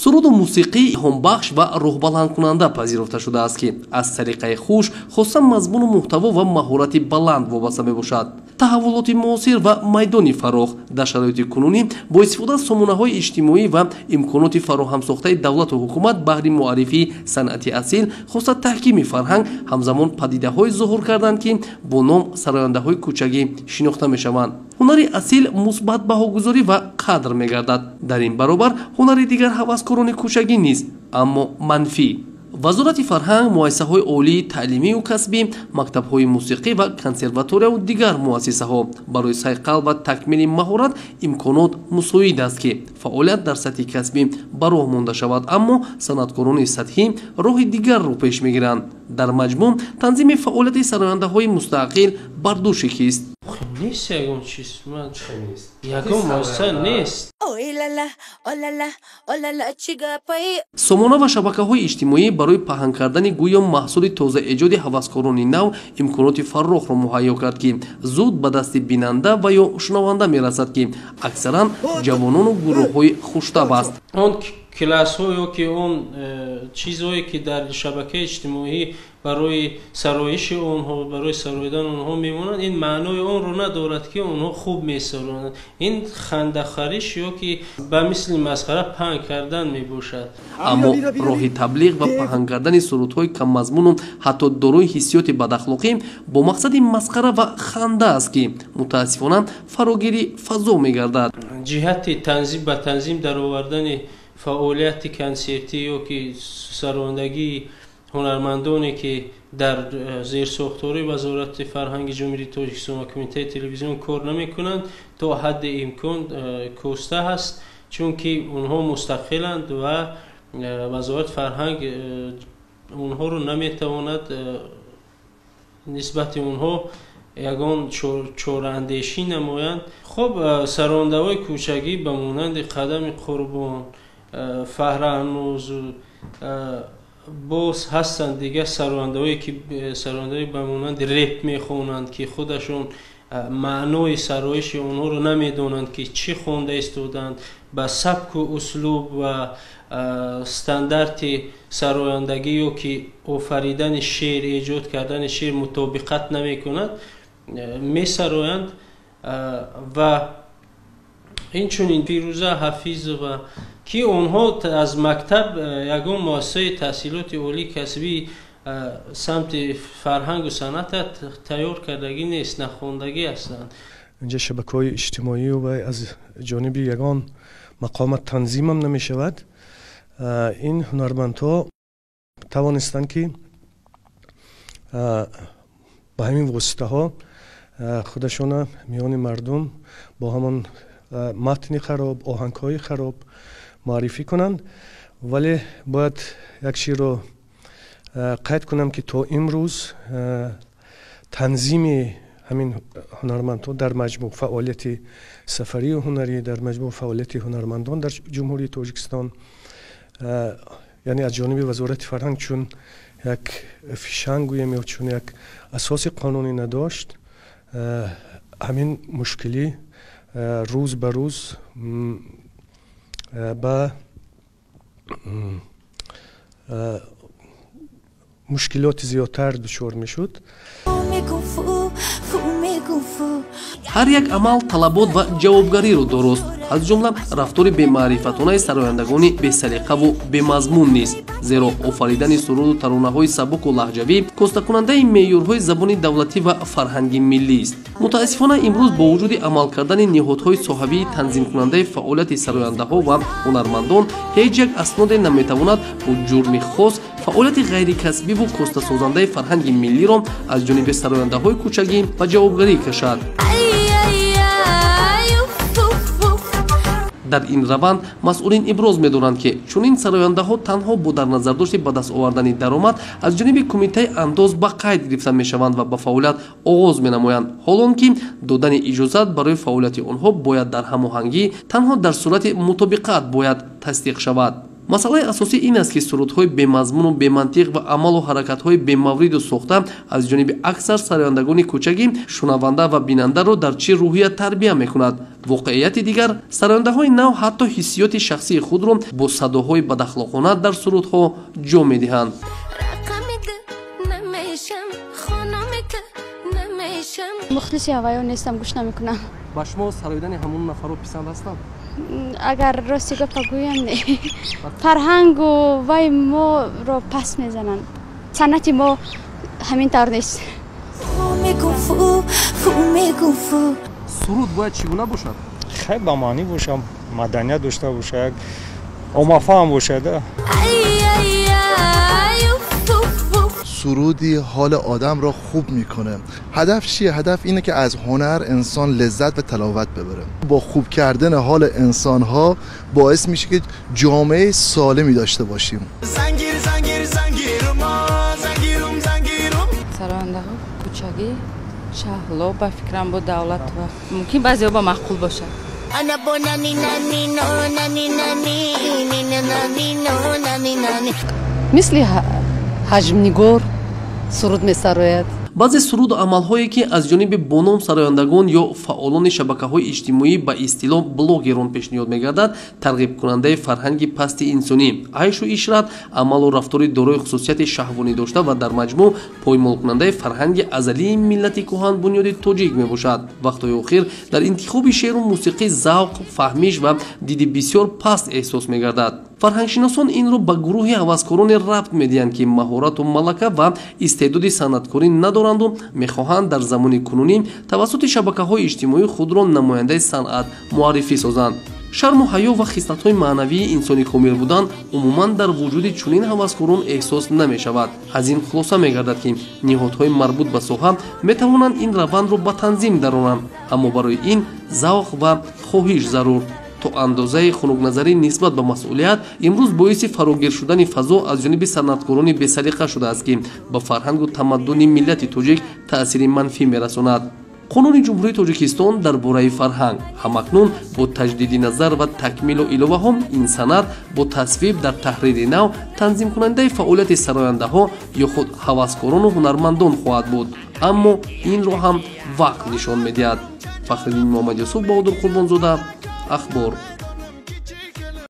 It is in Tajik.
суруду мусиқӣ илҳомбахш ва рӯҳбаландкунанда пазируфта шудааст, ки аз салиқаи хуш хоссан мазмуну муҳтаво ва маҳорати баланд вобаста мебошад. таҳаввулоти муосир ва майдони фароғ дар шароити кунунӣ бо истифода аз сомонаҳои иҷтимоӣ ва имконоти фароҳамсохтаи давлату ҳукумат баҳри муаррифии санъати асил хоста таҳкими фарҳанг ҳамзамон падидаҳое зуҳур карданд, ки бо ном сарояндаҳои кӯчагӣ шинохта мешаванд. ҳунари асил мусбат баҳогузорӣ ва қадр мегардад. дар ин баробар ҳунари дигар ҳаваскорони кӯчагӣ низ аммо манфӣ. вазорати фарҳанг, муассисаҳои олии таълимию касбӣ, мактабҳои мусиқӣ ва консерваторияу дигар муассисаҳо барои сайқал ва такмили маҳорат имконот мусоид аст, ки фаъолият дар сатҳи касбӣ ба роҳ монда шавад, аммо санъаткорони сатҳӣ роҳи дигарро пеш мегиранд. дар маҷмӯъ танзими фаъолияти сарояндаҳои мустақил бар души кист? نیست یگون چیز من یگون مؤسسه نیست. сомона ва шабакаҳои иҷтимоӣ барои паҳн кардани гӯё маҳсули тозаэҷоди ҳаваскорони нав имконоти фаррохро муҳайё кард, ки зуд ба дасти бинанда ва ё шунаванда мерасад, ки аксаран ҷавонону гурӯҳҳои хуштаб аст. он классҳо ё ки он чизҳое ки дар шабакаи иҷтимоӣ барои сароиши онҳо, барои сароидан онҳо мемонанд, ин маънои онро надорад, ки онҳо хуб месароянд. ин хандахариш ё ки ба мисли масхара паҳн кардан мебошад. аммо роҳи таблиғ ва паҳн кардани сурудҳои каммазмуну ҳатто дорои ҳиссиёти бадахлоқӣ бо мақсади масхара ва ханда аст, ки мутаассифона фарогирӣ фазо мегардад. ҷиҳати танзим ба танзим даровардани фаъолияти консертӣ ё ки сарояндагии ҳунармандоне ки дар зерсохтори вазорати фарҳанги ҷумҳурии Тоҷикистон ва кумитаи телевизион кор намекунанд, то ҳадди имкон коста ҳаст, чунки онҳо мустақиланд ва вазорати фарҳанг онҳоро наметавонад нисбати онҳо ягон чораандешӣ намоянд. хуб сарояндаҳои кӯчагӣ ба монанди Қадами Қурбон, Фаҳраҳнуз боз ҳастанд дигар сарояндаҳое ки сарояндаҳои ба монанди реп мехонанд, ки худашон маънои сароиши онҳоро намедонанд, ки чӣ хонда истоданд, ба сабку услуб ва стандарти сарояндагӣ ё ки офаридани шеър, эҷод кардани шеър мутобиқат намекунад, месароянд. ва инчунин Фирӯза Ҳафизова ки онҳо аз мактаб ягон муассисаи таҳсилоти олии касбӣ самти фарҳангу санъата тайёр кардагӣ нест, нахондагӣ ҳастанд. инҷа шабакаҳои иҷтимоӣ ва аз ҷониби ягон мақомат танзимам намешавад. ин ҳунармандҳо тавонистанд ки ба ҳамин воситаҳо худашона миёни мардум бо ҳамон матни хароб, оҳангҳои хароб муаррифӣ кунанд. вале бояд як чизро қайд кунам, ки то имрӯз танзими ҳамин ҳунармандҳо дар маҷмӯъ фаъолияти сафарию ҳунарӣ, дар маҷмӯъ фаъолияти ҳунармандон дар ҷумҳурии Тоҷикистон, яъне аз ҷониби вазорати фарҳанг чун як фишанг гӯем ё чун як асоси қонунӣ надошт, ҳамин мушкилӣ рӯз ба рӯз ба мушкилоти зиёдтар дучор мешуд. ҳар як амал талабот ва ҷавобгариро дорост, аз ҷумла рафтори бемаърифатонаи сарояндагони бесалиқаву бемазмун нест, зеро офаридани суруду таронаҳои сабуку лаҳҷавӣ костакунандаи меъёрҳои забони давлатӣ ва фарҳанги миллист. мутаассифона имрӯз бо вуҷуди амал кардани неҳодҳои соҳавии танзимкунандаи фаъолияти сарояндаҳо ва ҳунармандон ҳеҷ як асноде наметавонад бо ҷурми хос фаъолияти ғайрикасбиву костасозандаи фарҳанги миллиро аз ҷониби сарояндаҳои кӯчагӣ ба ҷавобгарӣ кашад. дар ин раванд масъулин иброз медоранд, ки чунин сарояндаҳо танҳо бо дар назардошти ба даст овардани даромад аз ҷониби кумитаи андоз ба қайд гирифта мешаванд ва ба фаъолият оғоз менамоянд, ҳолон ки додани иҷозат барои фаъолияти онҳо бояд дар ҳамоҳангӣ танҳо дар сурати мутобиқат бояд тасдиқ шавад. масъалаи асосӣ ин аст, ки сурудҳои бемазмуну бемантиқ ва амалу ҳаракатҳои бемавриду сохта аз ҷониби аксар сарояндагони кӯчагӣ шунаванда ва бинандаро дар чӣ рӯҳия тарбия мекунад воқеияти дигар, сарояндаҳои нав ҳатто ҳиссиёти шахсии худро бо садоҳои бадахлоқона дар сурудҳо ҷо медиҳанд. мухлиси ҳаваё нестам, гӯш намекунам. ба шумо сароидани ҳамон нафаро писанд астанд? агар рости гапа гӯям не. фарҳангу вай моро пас мезананд. санъати мо ҳамин тавр нест. суруд бояд чӣ гуна бошад? хеле ба маънӣ бошад, маданият дошта бошад, омофаҳм бошад. سرودی حال آدم را خوب میکنه. هدف چیه؟ هدف اینه که از هنر انسان لذت و تلاوت ببره. با خوب کردن حال انسان ها باعث میشه که جامعه سالمی داشته باشیم. زنگیر زنگیر زنگیرم زنگیرم زنگیرم سرانده کوچگی شهلا با فکرم با دولت و ممکن بعضی با معقول باشه. انا با نانی نانی نانی نانی نانی نانی نانی مثل ҳаҷмнигор суруд месарояд. баъзе суруду амалҳое ки аз ҷониби боном сарояндагон ё фаъолони шабакаҳои иҷтимоӣ ба истилоҳ блогерон пешниҳод мегардад, тарғибкунандаи фарҳанги пасти инсонӣ, айшу ишрат, амалу рафтори дорои хусусияти шаҳвонӣ дошта ва дар маҷмӯъ поймолкунандаи фарҳанги азалии миллати кӯҳан бунёди тоҷик мебошад. вақтҳои охир дар интихоби шеъру мусиқӣ завқ, фаҳмиш ва диди бисёр паст эҳсос мегардад. фарҳангшиносон инро ба гурӯҳи ҳаваскороне рабт медиҳанд ки маҳорату малака ва истеъдоди санъаткорӣ надоранду мехоҳанд дар замони кунунӣ тавассути шабакаҳои иҷтимоӣ худро намояндаи санъат муаррифӣ созанд. шарму ҳаё ва хислатҳои маънавии инсони комил будан умуман дар вуҷуди чунин ҳаваскорон эҳсос намешавад. аз ин хулоса мегардад ки ниҳодҳои марбут ба соҳа метавонанд ин равандро ба танзим даронанд, аммо барои ин завқ ва хоҳиш зарур. то андозаи хунукназарӣ нисбат ба масъулият имрӯз боиси фарогир шудани фазо аз ҷониби санъаткорони бесалиқа шудааст ки ба фарҳангу тамаддуни миллати тоҷик таъсири манфӣ мерасонад. қонуни ҷумҳурии тоҷикистон дар бораи фарҳанг ҳамакнун бо таҷдиди назар ва такмилу иловаҳо ин санъат бо тасвиб дар таҳрири нав танзимкунандаи фаъолияти сарояндаҳо ё худ ҳаваскорону ҳунармандон хоҳад буд, аммо инро ҳам вақт нишон медиҳад. фахриддин муҳаммадюсуф, Баҳодур Қурбонзода, ахбор.